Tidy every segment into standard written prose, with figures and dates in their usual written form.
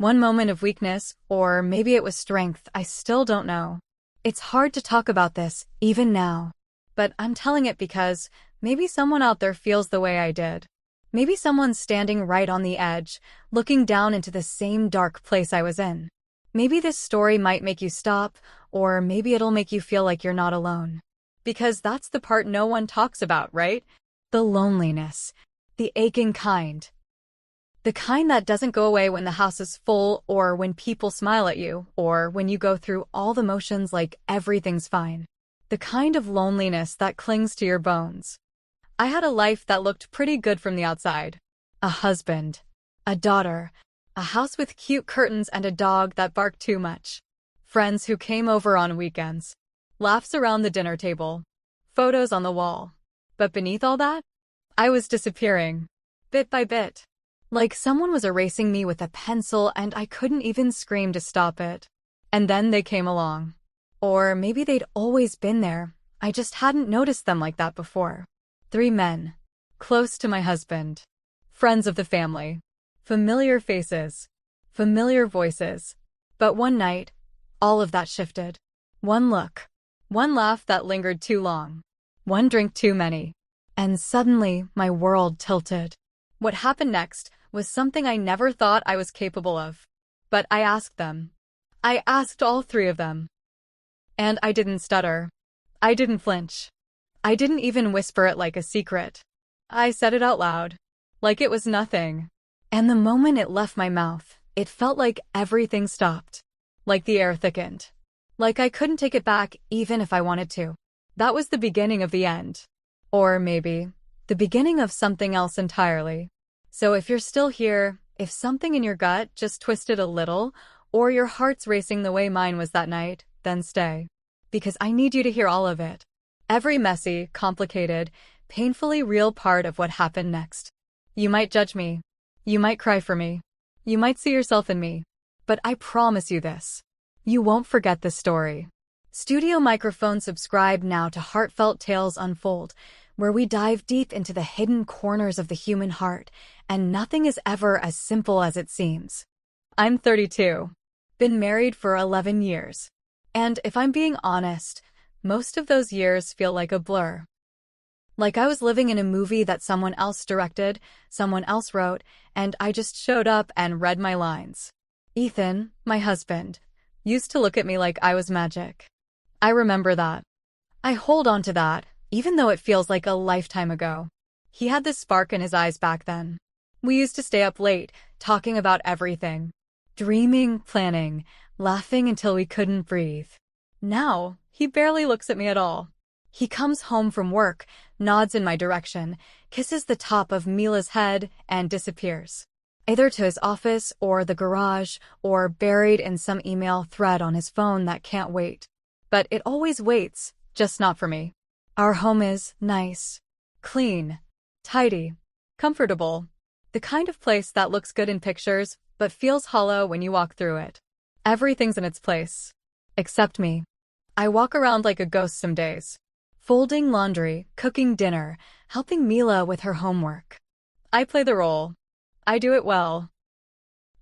One moment of weakness, or maybe it was strength, I still don't know. It's hard to talk about this, even now. But I'm telling it because maybe someone out there feels the way I did. Maybe someone's standing right on the edge, looking down into the same dark place I was in. Maybe this story might make you stop, or maybe it'll make you feel like you're not alone. Because that's the part no one talks about, right? The loneliness. The aching kind. The kind that doesn't go away when the house is full, or when people smile at you, or when you go through all the motions like everything's fine. The kind of loneliness that clings to your bones. I had a life that looked pretty good from the outside. A husband. A daughter. A house with cute curtains and a dog that barked too much. Friends who came over on weekends. Laughs around the dinner table. Photos on the wall. But beneath all that, I was disappearing. Bit by bit. Like someone was erasing me with a pencil and I couldn't even scream to stop it. And then they came along. Or maybe they'd always been there. I just hadn't noticed them like that before. 3 men. Close to my husband. Friends of the family. Familiar faces. Familiar voices. But one night, all of that shifted. One look. One laugh that lingered too long. One drink too many. And suddenly, my world tilted. What happened next was something I never thought I was capable of. But I asked them. I asked all 3 of them. And I didn't stutter. I didn't flinch. I didn't even whisper it like a secret. I said it out loud. Like it was nothing. And the moment it left my mouth, it felt like everything stopped. Like the air thickened. Like I couldn't take it back even if I wanted to. That was the beginning of the end. Or maybe, the beginning of something else entirely. So if you're still here, if something in your gut just twisted a little, or your heart's racing the way mine was that night, then stay. Because I need you to hear all of it. Every messy, complicated, painfully real part of what happened next. You might judge me. You might cry for me. You might see yourself in me. But I promise you this. You won't forget this story. Studio Microphone subscribe now to Heartfelt Tales Unfold, where we dive deep into the hidden corners of the human heart, and nothing is ever as simple as it seems. I'm 32. Been married for 11 years. And if I'm being honest, most of those years feel like a blur. Like I was living in a movie that someone else directed, someone else wrote, and I just showed up and read my lines. Ethan, my husband, used to look at me like I was magic. I remember that. I hold on to that, even though it feels like a lifetime ago. He had this spark in his eyes back then. We used to stay up late, talking about everything. Dreaming, planning, laughing until we couldn't breathe. Now, he barely looks at me at all. He comes home from work, nods in my direction, kisses the top of Mila's head, and disappears. Either to his office or the garage, or buried in some email thread on his phone that can't wait. But it always waits, just not for me. Our home is nice, clean, tidy, comfortable. The kind of place that looks good in pictures, but feels hollow when you walk through it. Everything's in its place. Except me. I walk around like a ghost some days. Folding laundry, cooking dinner, helping Mila with her homework. I play the role. I do it well.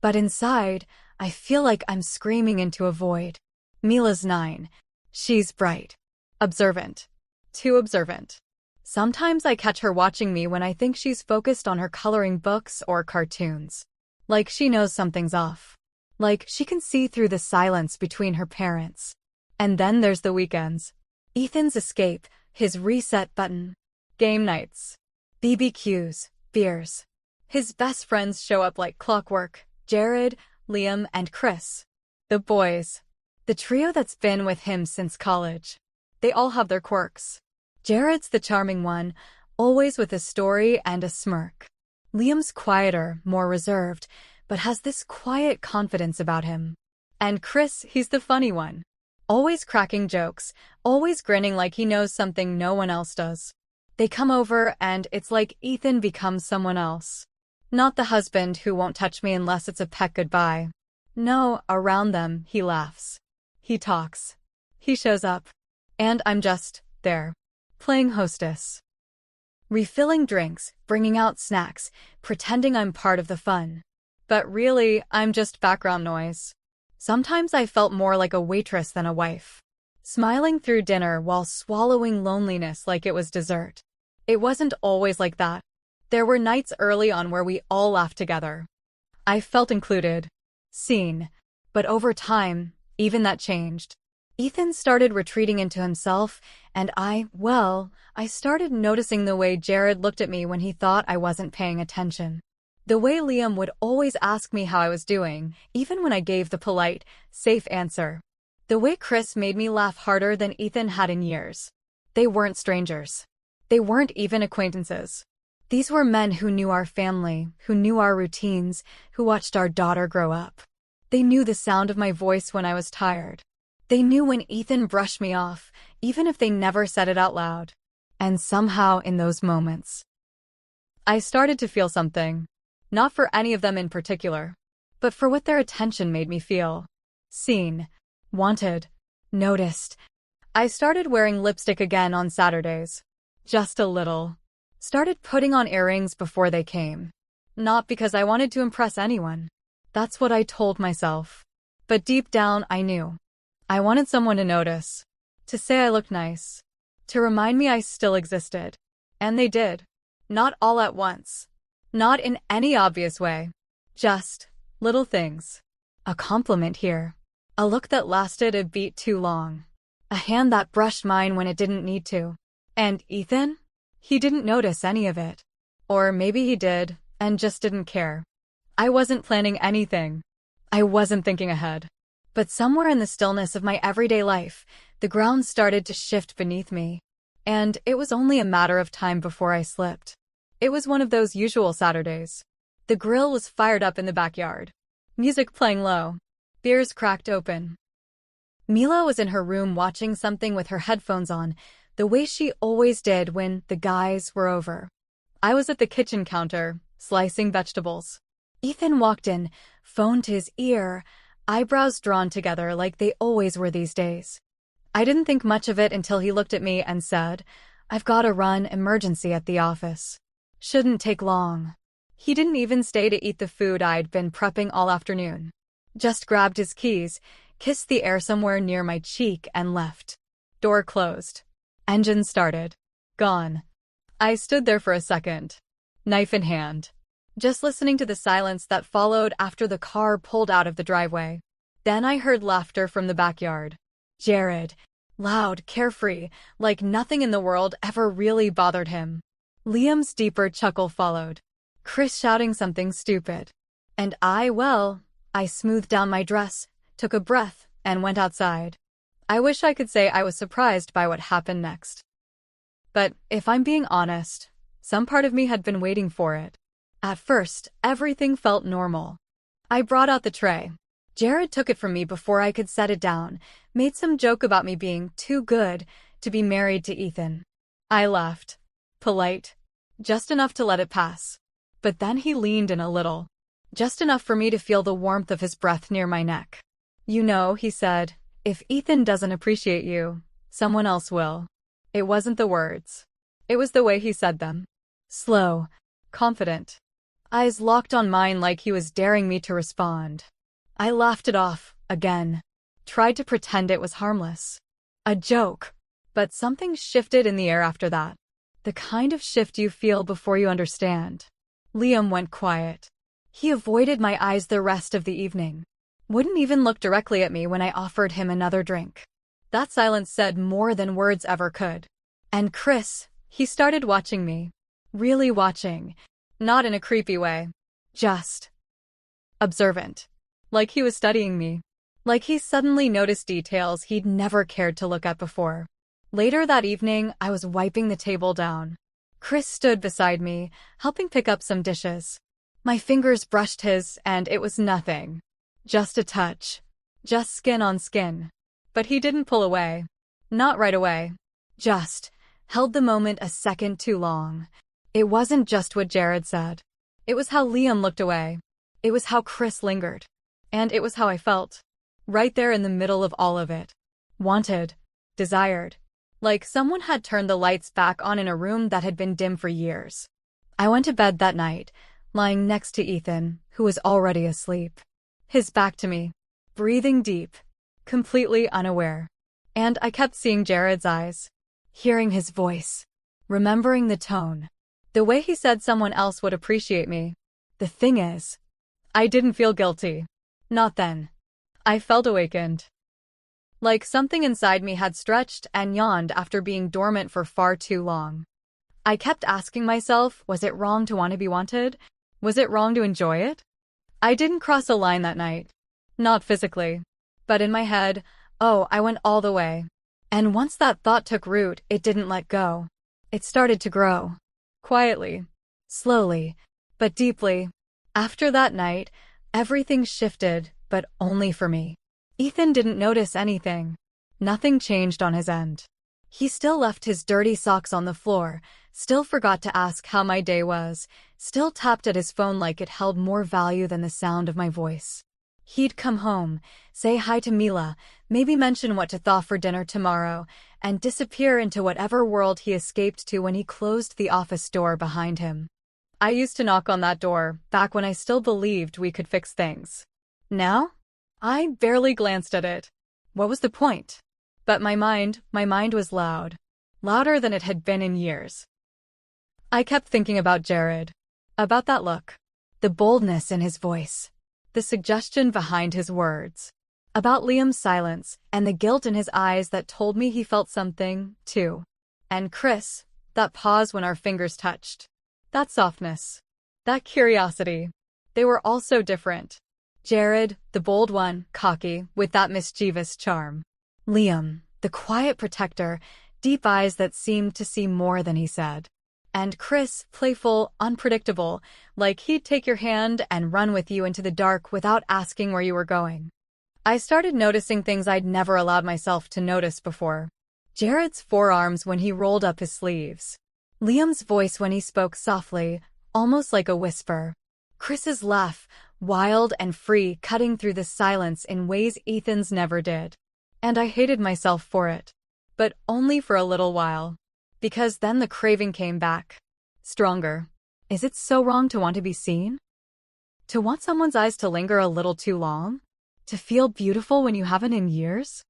But inside, I feel like I'm screaming into a void. Mila's 9. She's bright. Observant. Too observant. Sometimes I catch her watching me when I think she's focused on her coloring books or cartoons. Like she knows something's off. Like she can see through the silence between her parents. And then there's the weekends. Ethan's escape, his reset button. Game nights. BBQs, beers. His best friends show up like clockwork. Jared, Liam, and Chris. The boys. The trio that's been with him since college. They all have their quirks. Jared's the charming one, always with a story and a smirk. Liam's quieter, more reserved, but has this quiet confidence about him. And Chris, he's the funny one. Always cracking jokes, always grinning like he knows something no one else does. They come over and it's like Ethan becomes someone else. Not the husband who won't touch me unless it's a pet goodbye. No, around them, he laughs. He talks. He shows up. And I'm just there. Playing hostess. Refilling drinks, bringing out snacks, pretending I'm part of the fun. But really, I'm just background noise. Sometimes I felt more like a waitress than a wife, smiling through dinner while swallowing loneliness like it was dessert. It wasn't always like that. There were nights early on where we all laughed together. I felt included, seen. But over time, even that changed. Ethan started retreating into himself, and I started noticing the way Jared looked at me when he thought I wasn't paying attention. The way Liam would always ask me how I was doing, even when I gave the polite, safe answer. The way Chris made me laugh harder than Ethan had in years. They weren't strangers. They weren't even acquaintances. These were men who knew our family, who knew our routines, who watched our daughter grow up. They knew the sound of my voice when I was tired. They knew when Ethan brushed me off, even if they never said it out loud. And somehow in those moments, I started to feel something. Not for any of them in particular, but for what their attention made me feel. Seen, wanted, noticed. I started wearing lipstick again on Saturdays. Just a little. Started putting on earrings before they came. Not because I wanted to impress anyone. That's what I told myself. But deep down, I knew. I wanted someone to notice. To say I looked nice. To remind me I still existed. And they did. Not all at once. Not in any obvious way. Just little things. A compliment here. A look that lasted a beat too long. A hand that brushed mine when it didn't need to. And Ethan? He didn't notice any of it. Or maybe he did, and just didn't care. I wasn't planning anything. I wasn't thinking ahead. But somewhere in the stillness of my everyday life, the ground started to shift beneath me. And it was only a matter of time before I slipped. It was one of those usual Saturdays. The grill was fired up in the backyard. Music playing low. Beers cracked open. Mila was in her room watching something with her headphones on, the way she always did when the guys were over. I was at the kitchen counter, slicing vegetables. Ethan walked in, phone to his ear, eyebrows drawn together like they always were these days. I didn't think much of it until he looked at me and said, "I've got a run emergency at the office. Shouldn't take long." He didn't even stay to eat the food I'd been prepping all afternoon. Just grabbed his keys, kissed the air somewhere near my cheek, and left. Door closed. Engine started. Gone. I stood there for a second, knife in hand, just listening to the silence that followed after the car pulled out of the driveway. Then I heard laughter from the backyard. Jared. Loud, carefree, like nothing in the world ever really bothered him. Liam's deeper chuckle followed. Chris shouting something stupid. And I smoothed down my dress, took a breath, and went outside. I wish I could say I was surprised by what happened next. But if I'm being honest, some part of me had been waiting for it. At first, everything felt normal. I brought out the tray. Jared took it from me before I could set it down, made some joke about me being too good to be married to Ethan. I laughed. Polite. Just enough to let it pass. But then he leaned in a little. Just enough for me to feel the warmth of his breath near my neck. "You know," he said, "if Ethan doesn't appreciate you, someone else will." It wasn't the words. It was the way he said them. Slow, confident. Eyes locked on mine like he was daring me to respond. I laughed it off, again. Tried to pretend it was harmless. A joke. But something shifted in the air after that. The kind of shift you feel before you understand. Liam went quiet. He avoided my eyes the rest of the evening. Wouldn't even look directly at me when I offered him another drink. That silence said more than words ever could. And Chris, he started watching me. Really watching. Not in a creepy way. Just observant. Like he was studying me. Like he suddenly noticed details he'd never cared to look at before. Later that evening, I was wiping the table down. Chris stood beside me, helping pick up some dishes. My fingers brushed his, and it was nothing. Just a touch. Just skin on skin. But he didn't pull away. Not right away. Just held the moment a second too long. It wasn't just what Jared said. It was how Liam looked away. It was how Chris lingered. And it was how I felt. Right there in the middle of all of it. Wanted. Desired. Like someone had turned the lights back on in a room that had been dim for years. I went to bed that night, lying next to Ethan, who was already asleep. His back to me, breathing deep, completely unaware. And I kept seeing Jared's eyes, hearing his voice, remembering the tone, the way he said someone else would appreciate me. The thing is, I didn't feel guilty. Not then. I felt awakened. Like something inside me had stretched and yawned after being dormant for far too long. I kept asking myself, was it wrong to want to be wanted? Was it wrong to enjoy it? I didn't cross a line that night. Not physically. But in my head, oh, I went all the way. And once that thought took root, it didn't let go. It started to grow. Quietly. Slowly. But deeply. After that night, everything shifted, but only for me. Ethan didn't notice anything. Nothing changed on his end. He still left his dirty socks on the floor, still forgot to ask how my day was, still tapped at his phone like it held more value than the sound of my voice. He'd come home, say hi to Mila, maybe mention what to thaw for dinner tomorrow, and disappear into whatever world he escaped to when he closed the office door behind him. I used to knock on that door, back when I still believed we could fix things. Now? I barely glanced at it. What was the point? But my mind was loud. Louder than it had been in years. I kept thinking about Jared. About that look. The boldness in his voice. The suggestion behind his words. About Liam's silence and the guilt in his eyes that told me he felt something, too. And Chris, that pause when our fingers touched. That softness. That curiosity. They were all so different. Jared, the bold one, cocky, with that mischievous charm. Liam, the quiet protector, deep eyes that seemed to see more than he said. And Chris, playful, unpredictable, like he'd take your hand and run with you into the dark without asking where you were going. I started noticing things I'd never allowed myself to notice before. Jared's forearms when he rolled up his sleeves. Liam's voice when he spoke softly, almost like a whisper. Chris's laugh, wild and free, cutting through the silence in ways Ethan's never did. And I hated myself for it. But only for a little while. Because then the craving came back. Stronger. Is it so wrong to want to be seen? To want someone's eyes to linger a little too long? To feel beautiful when you haven't in years?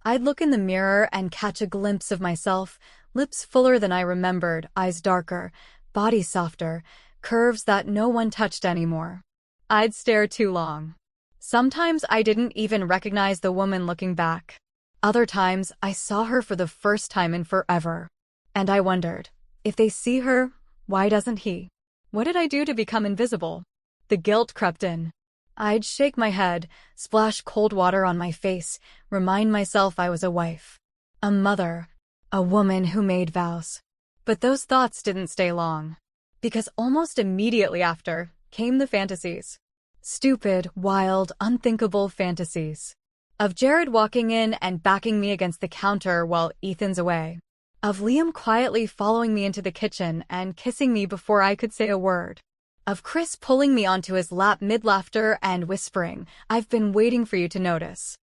I'd look in the mirror and catch a glimpse of myself, lips fuller than I remembered, eyes darker, body softer, curves that no one touched anymore. I'd stare too long. Sometimes I didn't even recognize the woman looking back. Other times, I saw her for the first time in forever. And I wondered, if they see her, why doesn't he? What did I do to become invisible? The guilt crept in. I'd shake my head, splash cold water on my face, remind myself I was a wife, a mother, a woman who made vows. But those thoughts didn't stay long. Because almost immediately after, came the fantasies. Stupid, wild, unthinkable fantasies. Of Jared walking in and backing me against the counter while Ethan's away. Of Liam quietly following me into the kitchen and kissing me before I could say a word. Of Chris pulling me onto his lap mid-laughter and whispering, "I've been waiting for you to notice."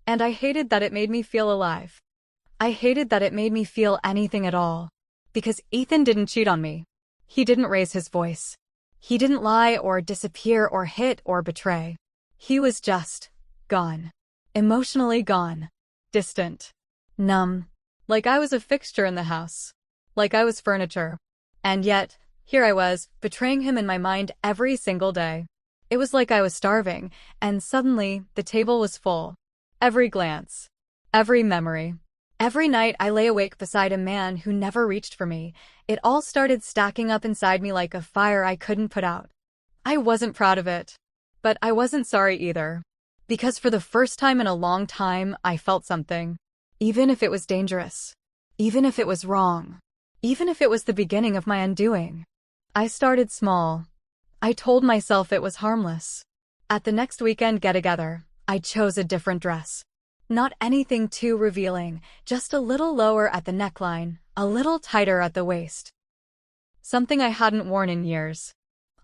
And I hated that it made me feel alive. I hated that it made me feel anything at all. Because Ethan didn't cheat on me. He didn't raise his voice. He didn't lie or disappear or hit or betray. He was just gone. Emotionally gone. Distant. Numb. Like I was a fixture in the house. Like I was furniture. And yet, here I was, betraying him in my mind every single day. It was like I was starving, and suddenly, the table was full. Every glance. Every memory. Every night I lay awake beside a man who never reached for me. It all started stacking up inside me like a fire I couldn't put out. I wasn't proud of it. But I wasn't sorry either. Because for the first time in a long time, I felt something. Even if it was dangerous. Even if it was wrong. Even if it was the beginning of my undoing. I started small. I told myself it was harmless. At the next weekend get-together, I chose a different dress. Not anything too revealing, just a little lower at the neckline, a little tighter at the waist. Something I hadn't worn in years.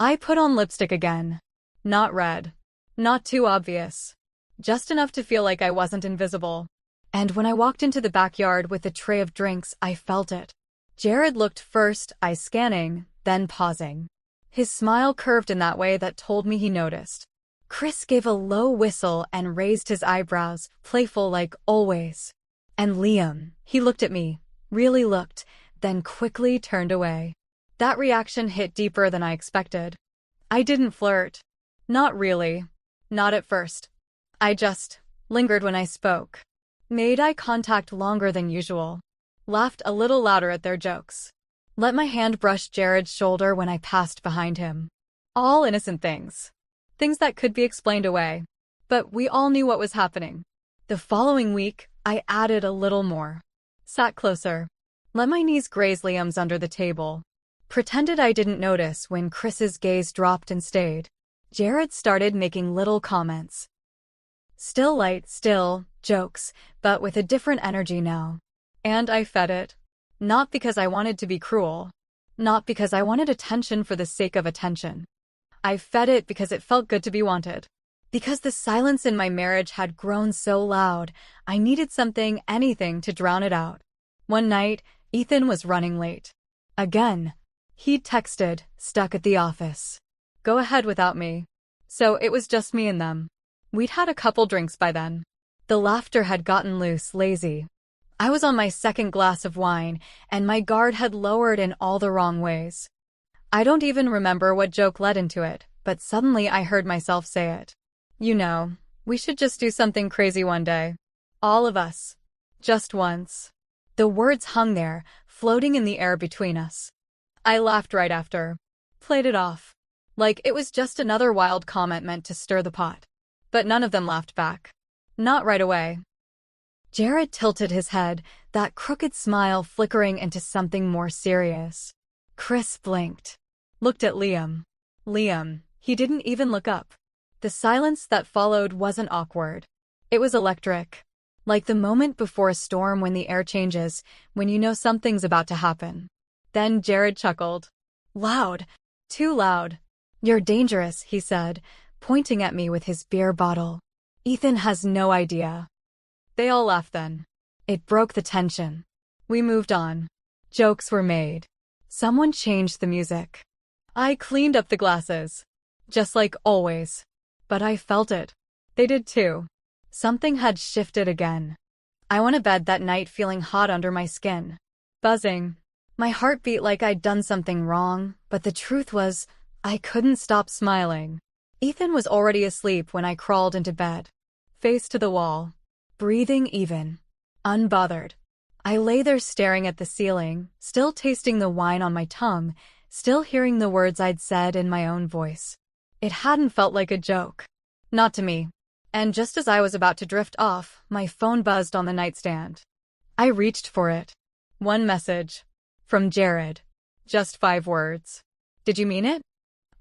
I put on lipstick again. Not red. Not too obvious. Just enough to feel like I wasn't invisible. And when I walked into the backyard with a tray of drinks, I felt it. Jared looked first, eyes scanning, then pausing. His smile curved in that way that told me he noticed. Chris gave a low whistle and raised his eyebrows, playful like always. And Liam, he looked at me, really looked, then quickly turned away. That reaction hit deeper than I expected. I didn't flirt. Not really. Not at first. I just lingered when I spoke. Made eye contact longer than usual. Laughed a little louder at their jokes. Let my hand brush Jared's shoulder when I passed behind him. All innocent things. Things that could be explained away. But we all knew what was happening. The following week, I added a little more. Sat closer. Let my knees graze Liam's under the table. Pretended I didn't notice when Chris's gaze dropped and stayed. Jared started making little comments. Still light, still jokes, but with a different energy now. And I fed it. Not because I wanted to be cruel. Not because I wanted attention for the sake of attention. I fed it because it felt good to be wanted. Because the silence in my marriage had grown so loud, I needed something, anything, to drown it out. One night, Ethan was running late. Again. He'd texted, stuck at the office. Go ahead without me. So it was just me and them. We'd had a couple drinks by then. The laughter had gotten loose, lazy. I was on my second glass of wine, and my guard had lowered in all the wrong ways. I don't even remember what joke led into it, but suddenly I heard myself say it. You know, we should just do something crazy one day. All of us. Just once. The words hung there, floating in the air between us. I laughed right after. Played it off. Like it was just another wild comment meant to stir the pot. But none of them laughed back. Not right away. Jared tilted his head, that crooked smile flickering into something more serious. Chris blinked. Looked at Liam. Liam, he didn't even look up. The silence that followed wasn't awkward. It was electric. Like the moment before a storm when the air changes, when you know something's about to happen. Then Jared chuckled. Loud. Too loud. You're dangerous, he said, pointing at me with his beer bottle. Ethan has no idea. They all laughed then. It broke the tension. We moved on. Jokes were made. Someone changed the music. I cleaned up the glasses. Just like always. But I felt it. They did too. Something had shifted again. I went to bed that night feeling hot under my skin. Buzzing. My heart beat like I'd done something wrong, but the truth was, I couldn't stop smiling. Ethan was already asleep when I crawled into bed. Face to the wall. Breathing even. Unbothered. I lay there staring at the ceiling, still tasting the wine on my tongue, still hearing the words I'd said in my own voice. It hadn't felt like a joke. Not to me. And just as I was about to drift off, my phone buzzed on the nightstand. I reached for it. One message. From Jared. Just 5 words. Did you mean it?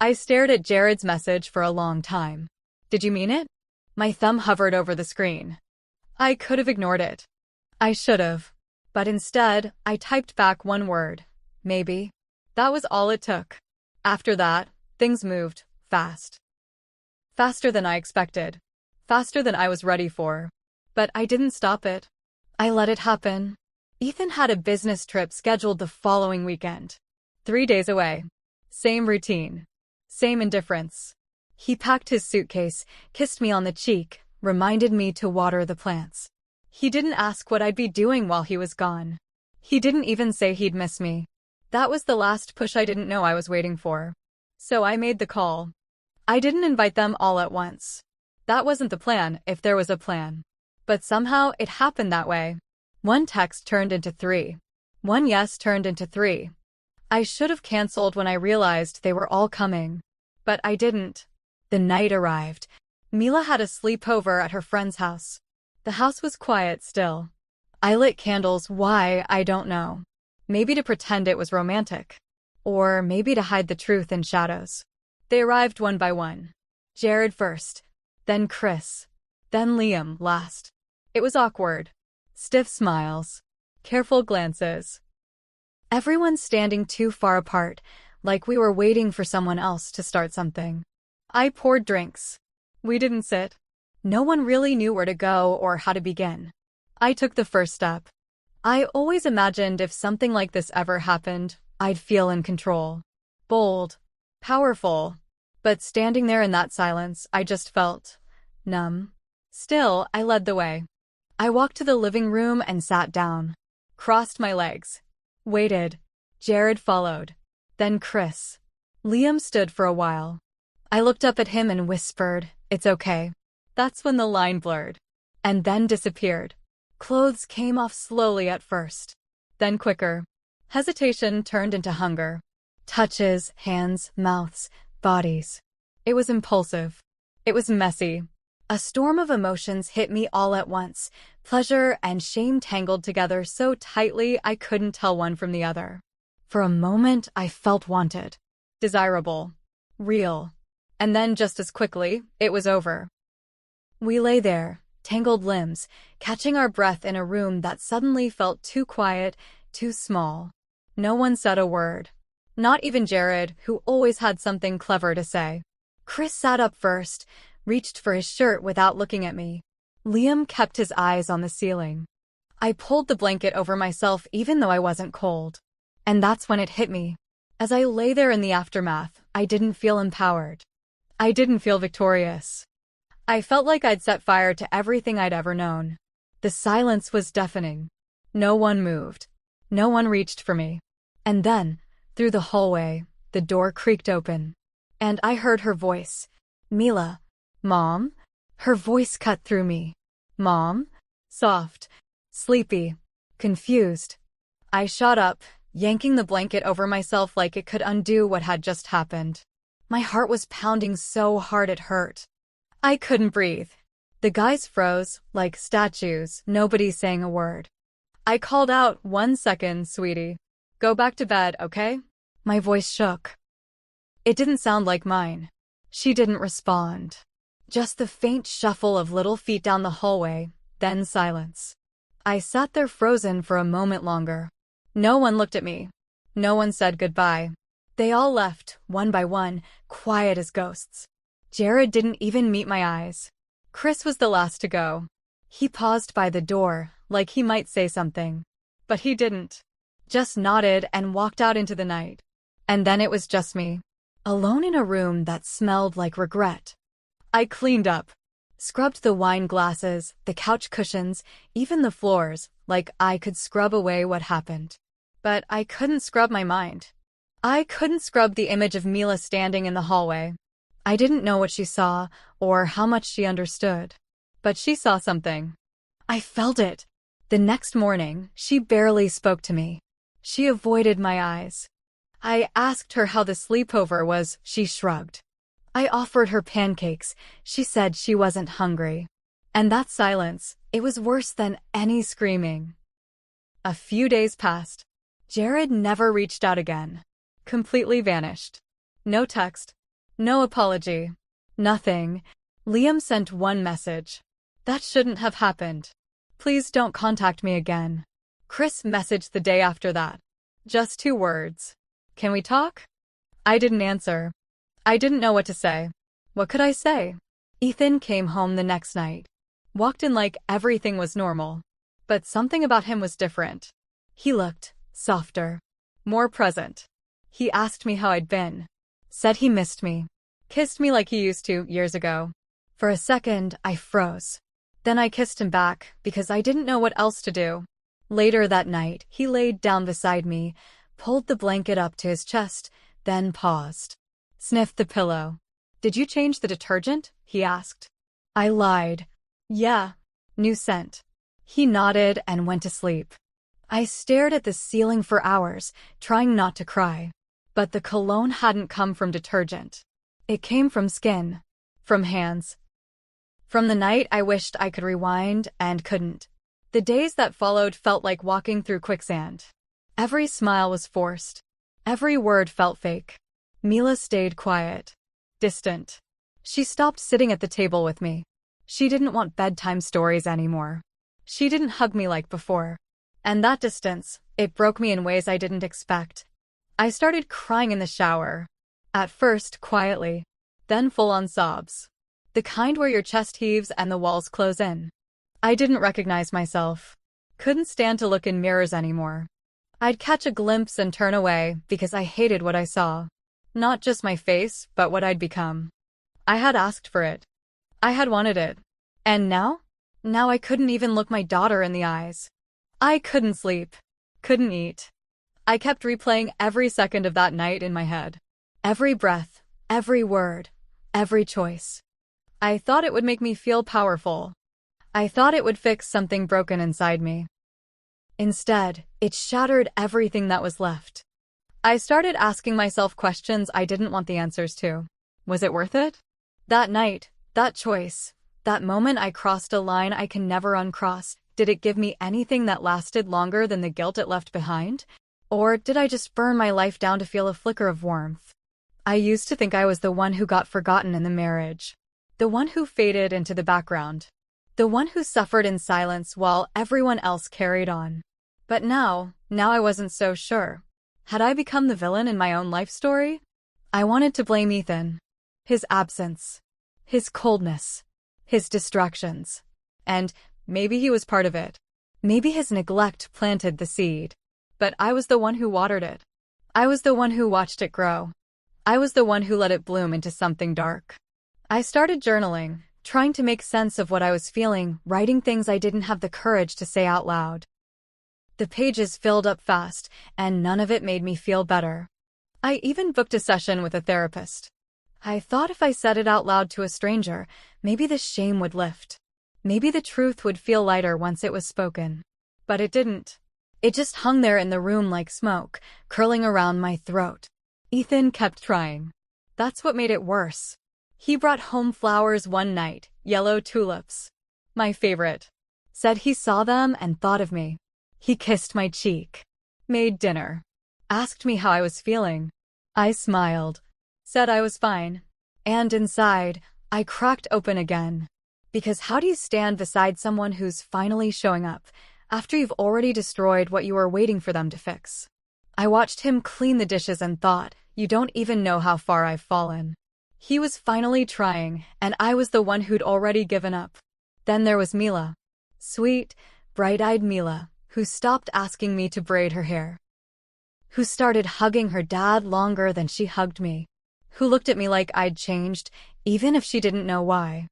I stared at Jared's message for a long time. Did you mean it? My thumb hovered over the screen. I could have ignored it. I should have. But instead, I typed back 1 word. Maybe. That was all it took. After that, things moved fast. Faster than I expected. Faster than I was ready for. But I didn't stop it. I let it happen. Ethan had a business trip scheduled the following weekend. 3 days away. Same routine. Same indifference. He packed his suitcase, kissed me on the cheek, reminded me to water the plants. He didn't ask what I'd be doing while he was gone. He didn't even say he'd miss me. That was the last push I didn't know I was waiting for. So I made the call. I didn't invite them all at once. That wasn't the plan, if there was a plan. But somehow it happened that way. 1 text turned into 3. 1 yes turned into 3. I should have canceled when I realized they were all coming. But I didn't. The night arrived. Mila had a sleepover at her friend's house. The house was quiet still. I lit candles, why, I don't know. Maybe to pretend it was romantic. Or maybe to hide the truth in shadows. They arrived one by one. Jared first. Then Chris. Then Liam last. It was awkward. Stiff smiles. Careful glances. Everyone standing too far apart, like we were waiting for someone else to start something. I poured drinks. We didn't sit. No one really knew where to go or how to begin. I took the first step. I always imagined if something like this ever happened, I'd feel in control. Bold. powerful. But standing there in that silence, I just felt numb. Still, I led the way. I walked to the living room and sat down. Crossed my legs. Waited. Jared followed. Then Chris. Liam stood for a while. I looked up at him and whispered, "It's okay." That's when the line blurred. And then disappeared. Clothes came off slowly at first. Then quicker. Hesitation turned into hunger. Touches, hands, mouths, bodies. It was impulsive. It was messy. A storm of emotions hit me all at once. Pleasure and shame tangled together so tightly I couldn't tell one from the other. For a moment, I felt wanted. Desirable. Real. And then just as quickly, it was over. We lay there, tangled limbs, catching our breath in a room that suddenly felt too quiet, too small. No one said a word. Not even Jared, who always had something clever to say. Chris sat up first, reached for his shirt without looking at me. Liam kept his eyes on the ceiling. I pulled the blanket over myself even though I wasn't cold. And that's when it hit me. As I lay there in the aftermath, I didn't feel empowered. I didn't feel victorious. I felt like I'd set fire to everything I'd ever known. The silence was deafening. No one moved. No one reached for me. And then, through the hallway, the door creaked open. And I heard her voice. "Mila. Mom?" Her voice cut through me. "Mom?" Soft. Sleepy. Confused. I shot up, yanking the blanket over myself like it could undo what had just happened. My heart was pounding so hard it hurt. I couldn't breathe. The guys froze, like statues, nobody saying a word. I called out, "1 second, sweetie. Go back to bed, okay?" My voice shook. It didn't sound like mine. She didn't respond. Just the faint shuffle of little feet down the hallway, then silence. I sat there frozen for a moment longer. No one looked at me. No one said goodbye. They all left, one by one, quiet as ghosts. Jared didn't even meet my eyes. Chris was the last to go. He paused by the door, like he might say something. But he didn't. Just nodded and walked out into the night. And then it was just me. Alone in a room that smelled like regret. I cleaned up. Scrubbed the wine glasses, the couch cushions, even the floors, like I could scrub away what happened. But I couldn't scrub my mind. I couldn't scrub the image of Mila standing in the hallway. I didn't know what she saw, or how much she understood. But she saw something. I felt it. The next morning, she barely spoke to me. She avoided my eyes. I asked her how the sleepover was, she shrugged. I offered her pancakes, she said she wasn't hungry. And that silence, it was worse than any screaming. A few days passed. Jared never reached out again. Completely vanished. No text. No apology. Nothing. Liam sent one message. "That shouldn't have happened. Please don't contact me again." Chris messaged the day after that. Just 2 words. "Can we talk?" I didn't answer. I didn't know what to say. What could I say? Ethan came home the next night. Walked in like everything was normal. But something about him was different. He looked softer. More present. He asked me how I'd been. Said he missed me. Kissed me like he used to years ago. For a second, I froze. Then I kissed him back because I didn't know what else to do. Later that night, he laid down beside me, pulled the blanket up to his chest, then paused. Sniffed the pillow. "Did you change the detergent?" he asked. I lied. "Yeah. New scent." He nodded and went to sleep. I stared at the ceiling for hours, trying not to cry. But the cologne hadn't come from detergent. It came from skin. From hands. From the night I wished I could rewind and couldn't. The days that followed felt like walking through quicksand. Every smile was forced. Every word felt fake. Mila stayed quiet. Distant. She stopped sitting at the table with me. She didn't want bedtime stories anymore. She didn't hug me like before. And that distance, it broke me in ways I didn't expect. I started crying in the shower. At first, quietly. Then full-on sobs. The kind where your chest heaves and the walls close in. I didn't recognize myself. Couldn't stand to look in mirrors anymore. I'd catch a glimpse and turn away because I hated what I saw. Not just my face, but what I'd become. I had asked for it. I had wanted it. And now? Now I couldn't even look my daughter in the eyes. I couldn't sleep. Couldn't eat. I kept replaying every second of that night in my head. Every breath, every word, every choice. I thought it would make me feel powerful. I thought it would fix something broken inside me. Instead, it shattered everything that was left. I started asking myself questions I didn't want the answers to. Was it worth it? That night, that choice, that moment I crossed a line I can never uncross, did it give me anything that lasted longer than the guilt it left behind? Or did I just burn my life down to feel a flicker of warmth? I used to think I was the one who got forgotten in the marriage. The one who faded into the background. The one who suffered in silence while everyone else carried on. But now I wasn't so sure. Had I become the villain in my own life story? I wanted to blame Ethan. His absence. His coldness. His distractions. And maybe he was part of it. Maybe his neglect planted the seed. But I was the one who watered it. I was the one who watched it grow. I was the one who let it bloom into something dark. I started journaling, trying to make sense of what I was feeling, writing things I didn't have the courage to say out loud. The pages filled up fast, and none of it made me feel better. I even booked a session with a therapist. I thought if I said it out loud to a stranger, maybe the shame would lift. Maybe the truth would feel lighter once it was spoken. But it didn't. It just hung there in the room like smoke, curling around my throat. Ethan kept trying. That's what made it worse. He brought home flowers one night, yellow tulips. My favorite. Said he saw them and thought of me. He kissed my cheek. Made dinner. Asked me how I was feeling. I smiled. Said I was fine. And inside, I cracked open again. Because how do you stand beside someone who's finally showing up, after you've already destroyed what you were waiting for them to fix? I watched him clean the dishes and thought, you don't even know how far I've fallen. He was finally trying, and I was the one who'd already given up. Then there was Mila. Sweet, bright-eyed Mila, who stopped asking me to braid her hair. Who started hugging her dad longer than she hugged me. Who looked at me like I'd changed, even if she didn't know why.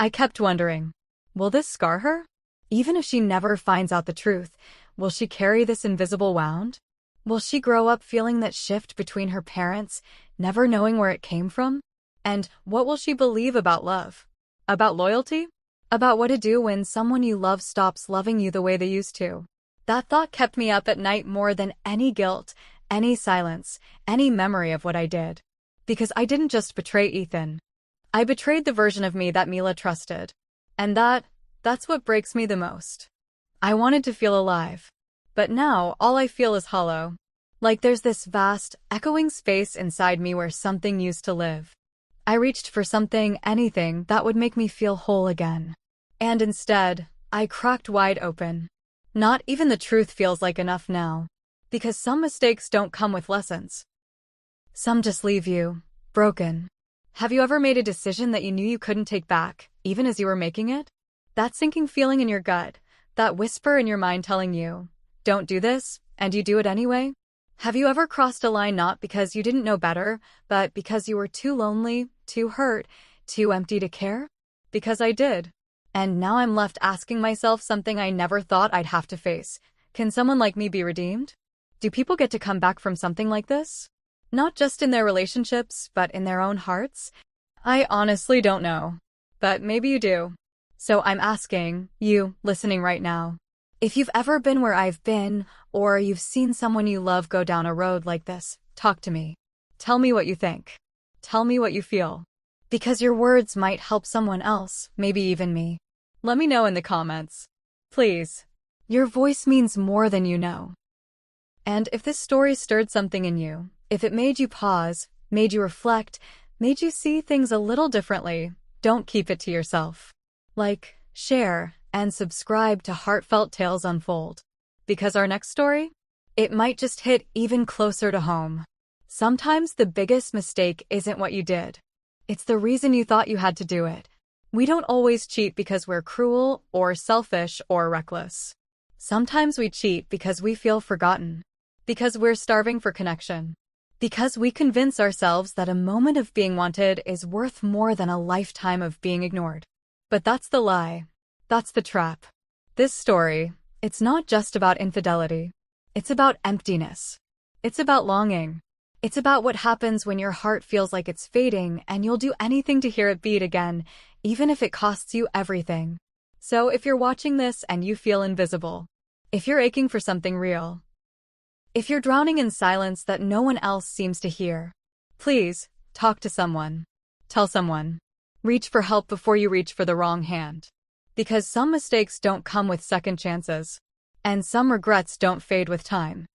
I kept wondering, will this scar her? Even if she never finds out the truth, will she carry this invisible wound? Will she grow up feeling that shift between her parents, never knowing where it came from? And what will she believe about love? About loyalty? About what to do when someone you love stops loving you the way they used to? That thought kept me up at night more than any guilt, any silence, any memory of what I did. Because I didn't just betray Ethan. I betrayed the version of me that Mila trusted. And that's what breaks me the most. I wanted to feel alive. But now, all I feel is hollow. Like there's this vast, echoing space inside me where something used to live. I reached for something, anything, that would make me feel whole again. And instead, I cracked wide open. Not even the truth feels like enough now. Because some mistakes don't come with lessons. Some just leave you, broken. Have you ever made a decision that you knew you couldn't take back, even as you were making it? That sinking feeling in your gut, that whisper in your mind telling you, don't do this, and you do it anyway? Have you ever crossed a line not because you didn't know better, but because you were too lonely, too hurt, too empty to care? Because I did. And now I'm left asking myself something I never thought I'd have to face. Can someone like me be redeemed? Do people get to come back from something like this? Not just in their relationships, but in their own hearts? I honestly don't know. But maybe you do. So I'm asking, you, listening right now, if you've ever been where I've been, or you've seen someone you love go down a road like this, talk to me. Tell me what you think. Tell me what you feel. Because your words might help someone else, maybe even me. Let me know in the comments. Please. Your voice means more than you know. And if this story stirred something in you, if it made you pause, made you reflect, made you see things a little differently, don't keep it to yourself. Like, share, and subscribe to Heartfelt Tales Unfold. Because our next story? It might just hit even closer to home. Sometimes the biggest mistake isn't what you did. It's the reason you thought you had to do it. We don't always cheat because we're cruel, or selfish, or reckless. Sometimes we cheat because we feel forgotten. Because we're starving for connection. Because we convince ourselves that a moment of being wanted is worth more than a lifetime of being ignored. But that's the lie. That's the trap. This story, it's not just about infidelity. It's about emptiness. It's about longing. It's about what happens when your heart feels like it's fading and you'll do anything to hear it beat again, even if it costs you everything. So if you're watching this and you feel invisible, if you're aching for something real, if you're drowning in silence that no one else seems to hear, please, talk to someone. Tell someone. Reach for help before you reach for the wrong hand. Because some mistakes don't come with second chances. And some regrets don't fade with time.